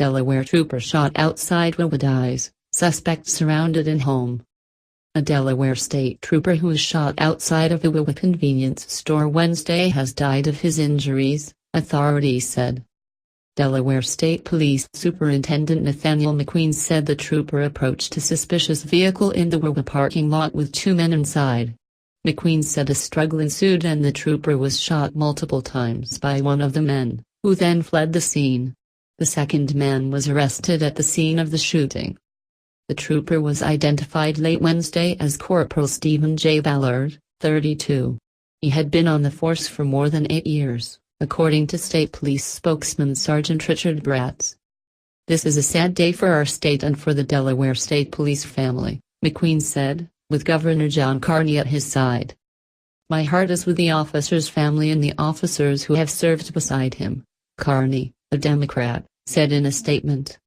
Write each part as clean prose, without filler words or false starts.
Delaware trooper shot outside Wawa dies, suspect surrounded in home. A Delaware state trooper who was shot outside of a Wawa convenience store Wednesday has died of his injuries, authorities said. Delaware State Police Superintendent Nathaniel McQueen said the trooper approached a suspicious vehicle in the Wawa parking lot with two men inside. McQueen said a struggle ensued and the trooper was shot multiple times by one of the men, who then fled the scene. The second man was arrested at the scene of the shooting. The trooper was identified late Wednesday as Corporal Stephen J. Ballard, 32. He had been on the force for more than 8 years, according to state police spokesman Sergeant Richard Briles. "This is a sad day for our state and for the Delaware State Police family," McQueen said, with Governor John Carney at his side. "My heart is with the officer's family and the officers who have served beside him," Carney, a Democrat, said in a statement.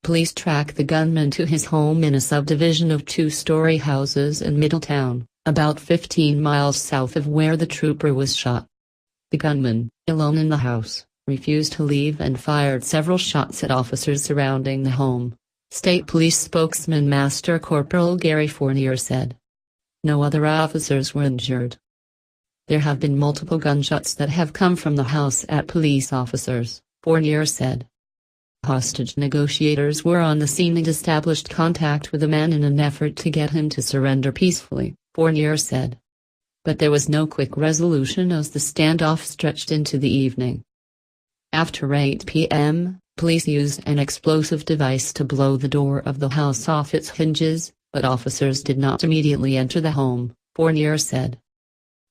Police tracked the gunman to his home in a subdivision of two-story houses in Middletown, about 15 miles south of where the trooper was shot. The gunman, alone in the house, refused to leave and fired several shots at officers surrounding the home, State Police spokesman Master Corporal Gary Fournier said. No other officers were injured. "There have been multiple gunshots that have come from the house at police officers," Fournier said. Hostage negotiators were on the scene and established contact with the man in an effort to get him to surrender peacefully, Fournier said. But there was no quick resolution as the standoff stretched into the evening. After 8 p.m., police used an explosive device to blow the door of the house off its hinges, but officers did not immediately enter the home, Fournier said.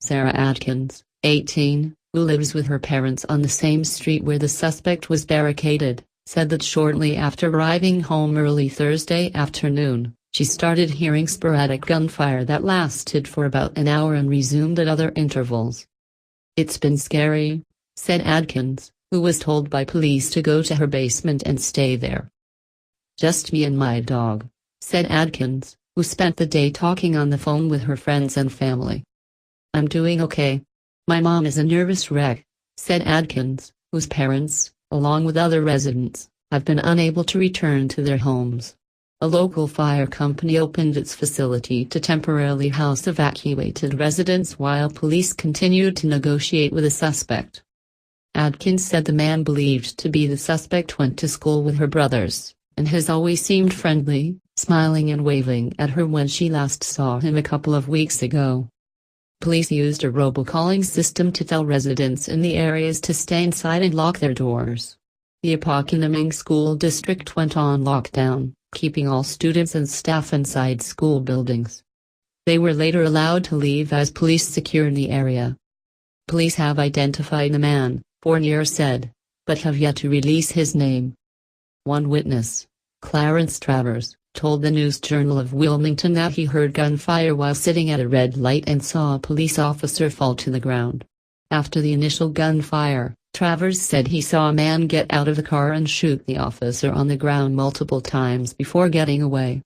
Sarah Adkins, 18, who lives with her parents on the same street where the suspect was barricaded, said that shortly after arriving home early Thursday afternoon, she started hearing sporadic gunfire that lasted for about an hour and resumed at other intervals. "It's been scary," said Adkins, who was told by police to go to her basement and stay there. "Just me and my dog," said Adkins, who spent the day talking on the phone with her friends and family. "I'm doing okay. My mom is a nervous wreck," said Adkins, whose parents, along with other residents, have been unable to return to their homes. A local fire company opened its facility to temporarily house evacuated residents while police continued to negotiate with a suspect. Adkins said the man believed to be the suspect went to school with her brothers, and has always seemed friendly, smiling and waving at her when she last saw him a couple of weeks ago. Police used a robocalling system to tell residents in the areas to stay inside and lock their doors. The Epochiming School District went on lockdown, keeping all students and staff inside school buildings. They were later allowed to leave as police secured the area. Police have identified the man, Fournier said, but have yet to release his name. One witness, Clarence Travers, told the News-Journal of Wilmington that he heard gunfire while sitting at a red light and saw a police officer fall to the ground. After the initial gunfire, Travers said he saw a man get out of the car and shoot the officer on the ground multiple times before getting away.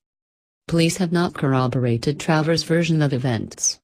Police have not corroborated Travers' version of events.